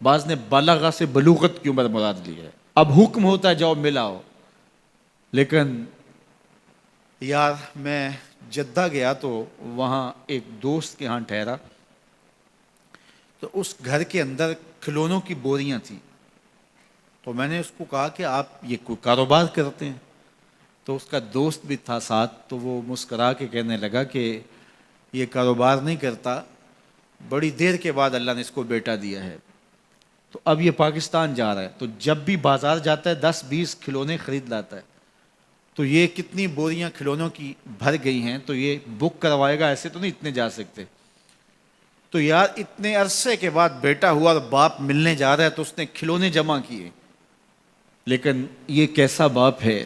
بعض نے بالغہ سے بلوغت کی عمر مراد لی ہے۔ اب حکم ہوتا ہے جاؤ ملاؤ، لیکن یار میں جدہ گیا تو وہاں ایک دوست کے ہاں ٹھہرا، تو اس گھر کے اندر کھلونوں کی بوریاں تھیں، تو میں نے اس کو کہا کہ آپ یہ کوئی کاروبار کرتے ہیں؟ تو اس کا دوست بھی تھا ساتھ، تو وہ مسکرا کے کہنے لگا کہ یہ کاروبار نہیں کرتا، بڑی دیر کے بعد اللہ نے اس کو بیٹا دیا ہے، تو اب یہ پاکستان جا رہا ہے، تو جب بھی بازار جاتا ہے 10-20 کھلونے خرید لاتا ہے، تو یہ کتنی بوریاں کھلونوں کی بھر گئی ہیں، تو یہ بک کروائے گا، ایسے تو نہیں اتنے جا سکتے۔ تو یار اتنے عرصے کے بعد بیٹا ہوا اور باپ ملنے جا رہا ہے، تو اس نے کھلونے جمع کیے، لیکن یہ کیسا باپ ہے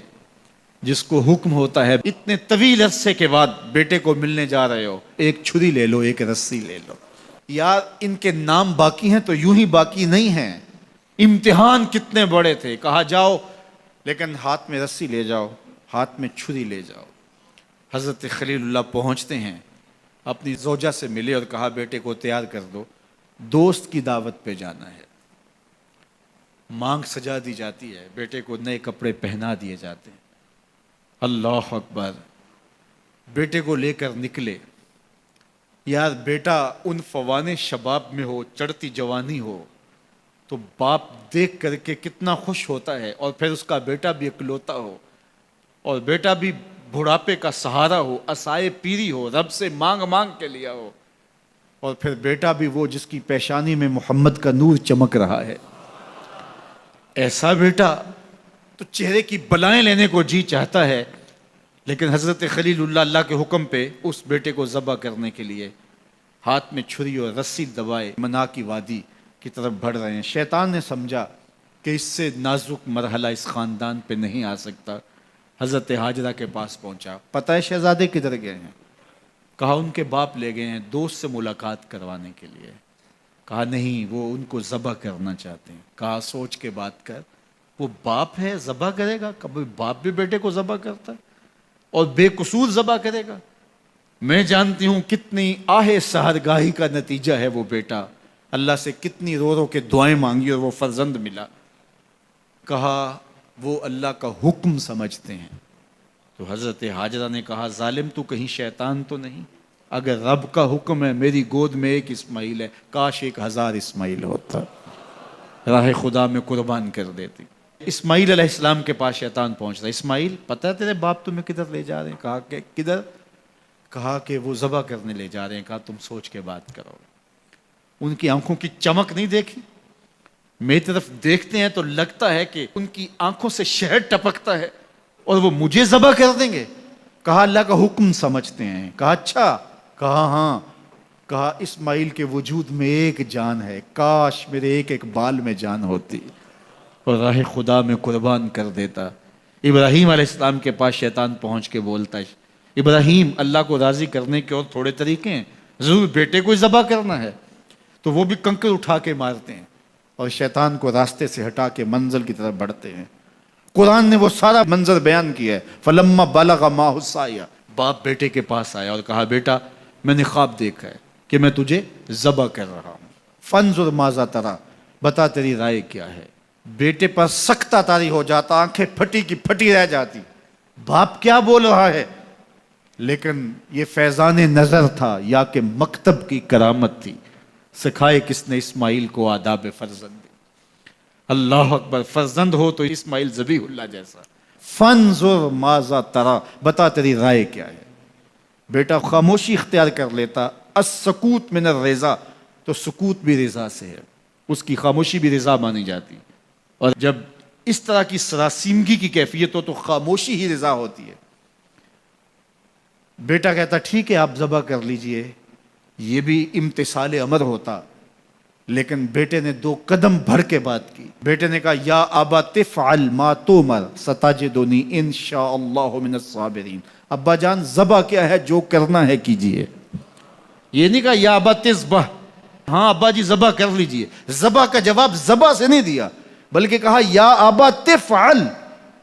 جس کو حکم ہوتا ہے اتنے طویل عرصے کے بعد بیٹے کو ملنے جا رہے ہو، ایک چھری لے لو، ایک رسی لے لو۔ یار ان کے نام باقی ہیں تو یوں ہی باقی نہیں ہیں، امتحان کتنے بڑے تھے، کہا جاؤ لیکن ہاتھ میں رسی لے جاؤ، ہاتھ میں چھری لے جاؤ۔ حضرت خلیل اللہ پہنچتے ہیں، اپنی زوجہ سے ملے اور کہا بیٹے کو تیار کر دو، دوست کی دعوت پہ جانا ہے۔ مانگ سجا دی جاتی ہے، بیٹے کو نئے کپڑے پہنا دیے جاتے ہیں۔ اللہ اکبر، بیٹے کو لے کر نکلے۔ یار بیٹا ان فوان شباب میں ہو، چڑھتی جوانی ہو، تو باپ دیکھ کر کے کتنا خوش ہوتا ہے، اور پھر اس کا بیٹا بھی اکلوتا ہو، اور بیٹا بھی بڑھاپے کا سہارا ہو، عصائے پیری ہو، رب سے مانگ مانگ کے لیا ہو، اور پھر بیٹا بھی وہ جس کی پیشانی میں محمد کا نور چمک رہا ہے۔ ایسا بیٹا تو چہرے کی بلائیں لینے کو جی چاہتا ہے، لیکن حضرت خلیل اللہ اللہ کے حکم پہ اس بیٹے کو ذبح کرنے کے لیے ہاتھ میں چھری اور رسی دبائے منا کی وادی کی طرف بڑھ رہے ہیں۔ شیطان نے سمجھا کہ اس سے نازک مرحلہ اس خاندان پہ نہیں آ سکتا، حضرت حاجرہ کے پاس پہنچا۔ پتہ ہے شہزادے کدھر گئے ہیں؟ کہا ان کے باپ لے گئے ہیں دوست سے ملاقات کروانے کے لیے۔ کہا نہیں، وہ ان کو ذبح کرنا چاہتے ہیں۔ کہا سوچ کے بات کر، وہ باپ ہے ذبح کرے گا؟ کبھی باپ بھی بیٹے کو ذبح کرتا ہے اور بے قصور ذبح کرے گا؟ میں جانتی ہوں کتنی آہ سحرگاہی کا نتیجہ ہے وہ بیٹا، اللہ سے کتنی رو رو کے دعائیں مانگی اور وہ فرزند ملا۔ کہا وہ اللہ کا حکم سمجھتے ہیں۔ تو حضرت حاجرہ نے کہا ظالم تو کہیں شیطان تو نہیں؟ اگر رب کا حکم ہے، میری گود میں ایک اسماعیل ہے، کاش 1000 اسماعیل ہوتا، راہ خدا میں قربان کر دیتی۔ اسماعیل علیہ السلام کے پاس شیطان پہنچتا، اسماعیل پتہ ہے تیرے باپ تمہیں کدھر لے جا رہے ہیں؟ کہا کہ کدھر؟ کہا کہ وہ ذبح کرنے لے جا رہے ہیں۔ کہا تم سوچ کے بات کرو۔ ان کی آنکھوں کی چمک نہیں دیکھی؟ میری طرف دیکھتے ہیں تو لگتا ہے کہ ان کی آنکھوں سے شہد ٹپکتا ہے، اور وہ مجھے ذبح کر دیں گے؟ کہا اللہ کا حکم سمجھتے ہیں۔ کہا اچھا؟ کہا ہاں۔ کہا اسماعیل کے وجود میں ایک جان ہے، کاش میرے ایک ایک بال میں جان ہوتی اور راہ خدا میں قربان کر دیتا۔ ابراہیم علیہ السلام کے پاس شیطان پہنچ کے بولتا ہے ابراہیم اللہ کو راضی کرنے کے اور تھوڑے طریقے ہیں، ضرور بیٹے کو ذبح کرنا ہے؟ تو وہ بھی کنکر اٹھا کے مارتے ہیں اور شیطان کو راستے سے ہٹا کے منزل کی طرف بڑھتے ہیں۔ قرآن نے وہ سارا منظر بیان کیا ہے۔ فلما بلغ معہ السعی، باپ بیٹے کے پاس آیا اور کہا بیٹا میں نے خواب دیکھا ہے کہ میں تجھے ذبح کر رہا ہوں، فانظر ماذا تری، بتا تیری رائے کیا ہے۔ بیٹے پر سکتہ طاری ہو جاتا، آنکھیں پھٹی کی پھٹی رہ جاتی، باپ کیا بول رہا ہے؟ لیکن یہ فیضان نظر تھا یا کہ مکتب کی کرامت تھی؟ سکھائے کس نے اسماعیل کو آداب فرزند؟ اللہ اکبر، فرزند ہو تو اسماعیل ذبیح اللہ جیسا۔ فانظر ماذا تری، بتا تیری رائے کیا ہے۔ بیٹا خاموشی اختیار کر لیتا، السکوت من الرضا، تو سکوت بھی رضا سے ہے، اس کی خاموشی بھی رضا مانی جاتی، اور جب اس طرح کی سراسیمگی کی کیفیت ہو تو خاموشی ہی رضا ہوتی ہے۔ بیٹا کہتا ٹھیک ہے آپ ذبح کر لیجئے، یہ بھی امتثال امر ہوتا، لیکن بیٹے نے 2 قدم بڑھ کے بات کی۔ بیٹے نے کہا یا ابا تفعل ما تؤمر ستجدنی انشاء اللہ من الصابرین۔ ابا جان ذبح کیا ہے، جو کرنا ہے کیجئے۔ یہ نہیں کہا یا ابا تذبح، ہاں ابا جی ذبح کر لیجئے، ذبح کا جواب ذبح سے نہیں دیا، بلکہ کہا یا ابا تفعل،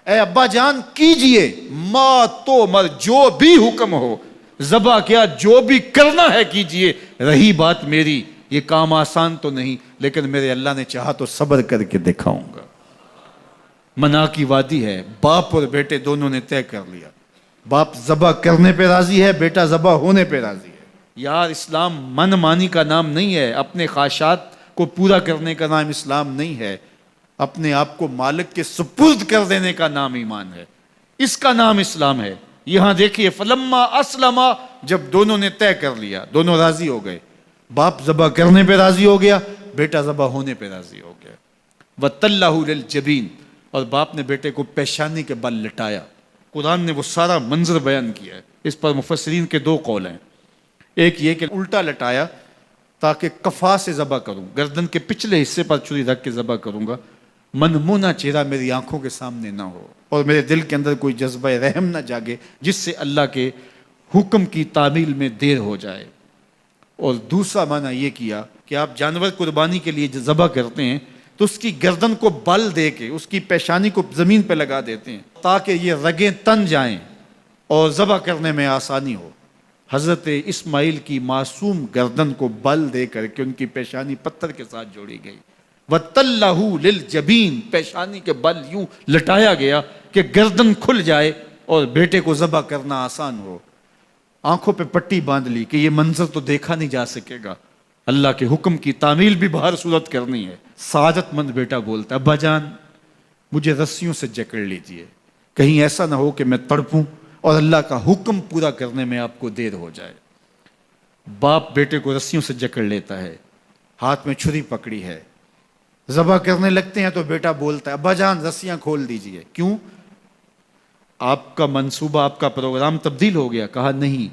اے ابا جان کیجئے، ما تؤمر، جو بھی حکم ہو، ذبح کیا جو بھی کرنا ہے کیجئے۔ رہی بات میری، یہ کام آسان تو نہیں، لیکن میرے اللہ نے چاہا تو صبر کر کے دکھاؤں گا۔ منا کی وادی ہے، باپ اور بیٹے دونوں نے طے کر لیا، باپ ذبح کرنے پہ راضی ہے، بیٹا ذبح ہونے پہ راضی ہے۔ یار اسلام من مانی کا نام نہیں ہے، اپنے خواہشات کو پورا کرنے کا نام اسلام نہیں ہے، اپنے آپ کو مالک کے سپرد کر دینے کا نام ایمان ہے، اس کا نام اسلام ہے۔ یہاں دیکھیے فلما اسلما، جب دونوں نے طے کر لیا، دونوں راضی ہو گئے، باپ ذبح کرنے پہ راضی ہو گیا، بیٹا ذبح ہونے پہ راضی ہو گیا۔ وَتَلَّهُ لِلْجَبِينِ، اور باپ نے بیٹے کو پیشانی کے بل لٹایا۔ قرآن نے وہ سارا منظر بیان کیا ہے، اس پر مفسرین کے دو قول ہیں۔ ایک یہ کہ الٹا لٹایا تاکہ کفا سے ذبح کروں، گردن کے پچھلے حصے پر چھری رکھ کے ذبح کروں گا، منمونا چہرہ میری آنکھوں کے سامنے نہ ہو اور میرے دل کے اندر کوئی جذبہ رحم نہ جاگے جس سے اللہ کے حکم کی تعمیل میں دیر ہو جائے۔ اور دوسرا معنی یہ کیا کہ آپ جانور قربانی کے لیے ذبح کرتے ہیں تو اس کی گردن کو بل دے کے اس کی پیشانی کو زمین پہ لگا دیتے ہیں تاکہ یہ رگیں تن جائیں اور ذبح کرنے میں آسانی ہو۔ حضرت اسماعیل کی معصوم گردن کو بل دے کر کے ان کی پیشانی پتھر کے ساتھ جوڑی گئی۔ وَتَلَّهُ لِلْجَبِينِ، پیشانی کے بل یوں لٹایا گیا کہ گردن کھل جائے اور بیٹے کو ذبح کرنا آسان ہو۔ آنکھوں پہ پٹی باندھ لی کہ یہ منظر تو دیکھا نہیں جا سکے گا، اللہ کے حکم کی تعمیل بھی باہر صورت کرنی ہے۔ سعادت مند بیٹا بولتا ہے ابا جان مجھے رسیوں سے جکڑ لیجئے، کہیں ایسا نہ ہو کہ میں تڑپوں اور اللہ کا حکم پورا کرنے میں آپ کو دیر ہو جائے۔ باپ بیٹے کو رسیوں سے جکڑ لیتا ہے، ہاتھ میں چھری پکڑی ہے، ذبح کرنے لگتے ہیں تو بیٹا بولتا ہے ابا جان رسیاں کھول دیجئے۔ کیوں؟ آپ کا منصوبہ، آپ کا پروگرام تبدیل ہو گیا؟ کہا نہیں۔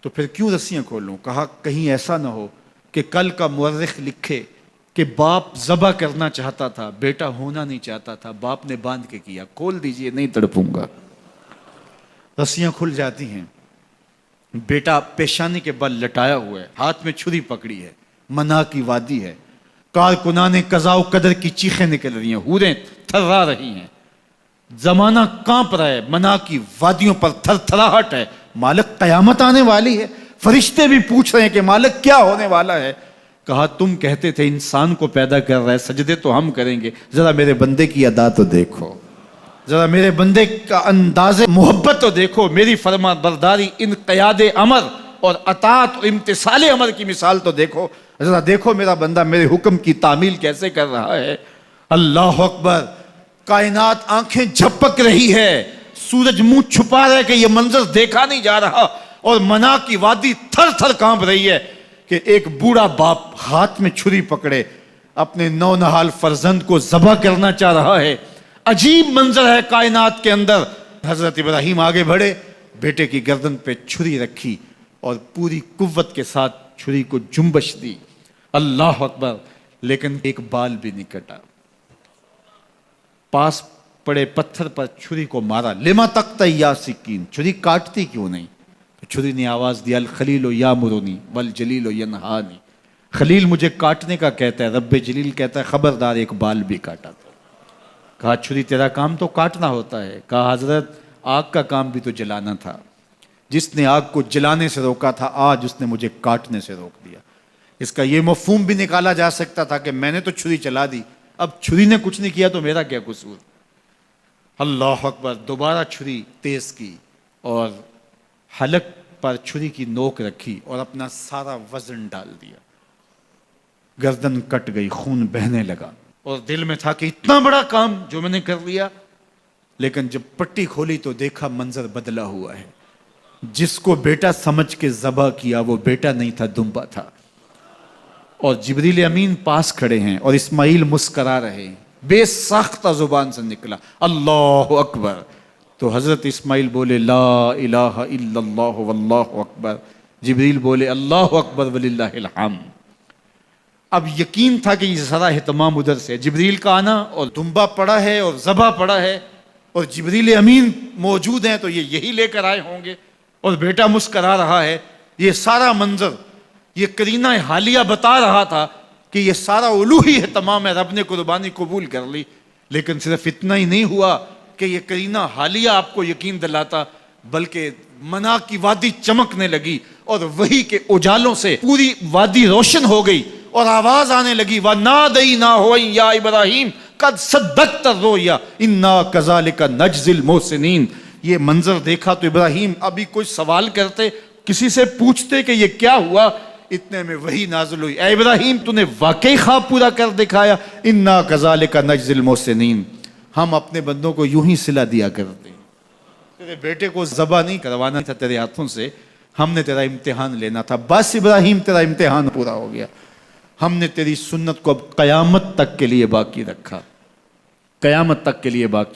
تو پھر کیوں رسیاں کھولوں؟ کہا کہیں ایسا نہ ہو کہ کل کا مورخ لکھے کہ باپ ذبح کرنا چاہتا تھا، بیٹا ہونا نہیں چاہتا تھا، باپ نے باندھ کے کیا۔ کھول دیجئے، نہیں تڑپوں گا۔ رسیاں کھل جاتی ہیں، بیٹا پیشانی کے بل لٹایا ہوا ہے، ہاتھ میں چھری پکڑی ہے، منا کی وادی ہے، کارکنان قضاء و قدر کی چیخیں نکل رہی ہیں، حوریں تھرا رہی ہیں، زمانہ کانپ رہا ہے، منا کی وادیوں پر تھر تھراہٹ ہے، مالک قیامت آنے والی ہے۔ فرشتے بھی پوچھ رہے ہیں کہ مالک کیا ہونے والا ہے؟ کہا تم کہتے تھے انسان کو پیدا کر رہا ہے، سجدے تو ہم کریں گے، ذرا میرے بندے کی ادا تو دیکھو، ذرا میرے بندے کا انداز محبت تو دیکھو، میری فرما برداری، انقیاد امر اور اطاعت اور امتثال امر کی مثال تو دیکھو، ذرا دیکھو میرا بندہ میرے حکم کی تعمیل کیسے کر رہا ہے۔ اللہ اکبر، کائنات آنکھیں جھپک رہی ہے، سورج منہ چھپا رہا ہے کہ یہ منظر دیکھا نہیں جا رہا، اور منا کی وادی تھر تھر کانپ رہی ہے کہ ایک بوڑھا باپ ہاتھ میں چھری پکڑے اپنے نونہال فرزند کو ذبح کرنا چاہ رہا ہے۔ عجیب منظر ہے کائنات کے اندر۔ حضرت ابراہیم آگے بڑھے، بیٹے کی گردن پہ چھری رکھی اور پوری قوت کے ساتھ چھری کو جنبش دی۔ اللہ اکبر، لیکن ایک بال بھی نہیں کٹا۔ پاس پڑے پتھر پر چھری کو مارا، لما تقطع یا سکین، چھری کاٹتی کیوں نہیں؟ چھری نے آواز دیا الخلیل یامرنی والجلیل ینہانی، خلیل مجھے کاٹنے کا کہتا ہے، رب جلیل کہتا ہے خبردار ایک بال بھی کاٹا تو۔ کہا چھری تیرا کام تو کاٹنا ہوتا ہے۔ کہا حضرت آگ کا کام بھی تو جلانا تھا، جس نے آگ کو جلانے سے روکا تھا آج اس نے مجھے کاٹنے سے روک دیا۔ اس کا یہ مفہوم بھی نکالا جا سکتا تھا کہ میں نے تو چھری چلا دی، اب چھری نے کچھ نہیں کیا تو میرا کیا قصور۔ اللہ اکبر، دوبارہ چھری تیز کی اور حلق پر چھری کی نوک رکھی اور اپنا سارا وزن ڈال دیا، گردن کٹ گئی، خون بہنے لگا، اور دل میں تھا کہ اتنا بڑا کام جو میں نے کر لیا، لیکن جب پٹی کھولی تو دیکھا منظر بدلا ہوا ہے۔ جس کو بیٹا سمجھ کے ذبح کیا وہ بیٹا نہیں تھا، دمبا تھا، اور جبریل امین پاس کھڑے ہیں اور اسماعیل مسکرا رہے ہیں، بے ساختہ زبان سے نکلا اللہ اکبر۔ تو حضرت اسماعیل بولے لا الہ الا اللہ واللہ اکبر، جبریل بولے اللہ اکبر وللہ الحمد۔ اب یقین تھا کہ یہ سارا اہتمام ادھر سے، جبریل کا آنا اور دمبا پڑا ہے اور ذبح پڑا ہے اور جبریل امین موجود ہیں تو یہ یہی لے کر آئے ہوں گے، اور بیٹا مسکرا رہا ہے۔ یہ سارا منظر، یہ قرینہ حالیہ بتا رہا تھا کہ یہ سارا الوہی اہتمام ہے، رب نے قربانی قبول کر لی۔ لیکن صرف اتنا ہی نہیں ہوا کہ یہ قرینہ حالیہ آپ کو یقین دلاتا، بلکہ منا کی وادی چمکنے لگی اور وحی کے اجالوں سے پوری وادی روشن ہو گئی، اور آواز آنے لگی وَنَادَيْنَاهُ أَن يَا إِبْرَاهِيمُ قَدْ صَدَّقْتَ الرُّؤْيَا إِنَّا كَذَلِكَ نَجْزِي الْمُحْسِنِينَ۔ یہ منظر دیکھا تو ابراہیم ابھی کوئی سوال کرتے، کسی سے پوچھتے کہ یہ کیا ہوا، اتنے میں وہی نازل ہوئی، اے ابراہیم تو نے واقعی خواب پورا کر دکھایا، اِنَّا كَذَلِكَ نَجْزِي الْمُحْسِنِينَ، ہم اپنے بندوں کو یوں ہی صلہ دیا کرتے ہیں۔ تیرے بیٹے کو ذبح نہیں کروانا تھا تیرے ہاتھوں سے، ہم نے تیرا امتحان لینا تھا، بس ابراہیم تیرا امتحان پورا ہو گیا، ہم نے تیری سنت کو اب قیامت تک کے لیے باقی رکھا، قیامت تک کے لیے باقی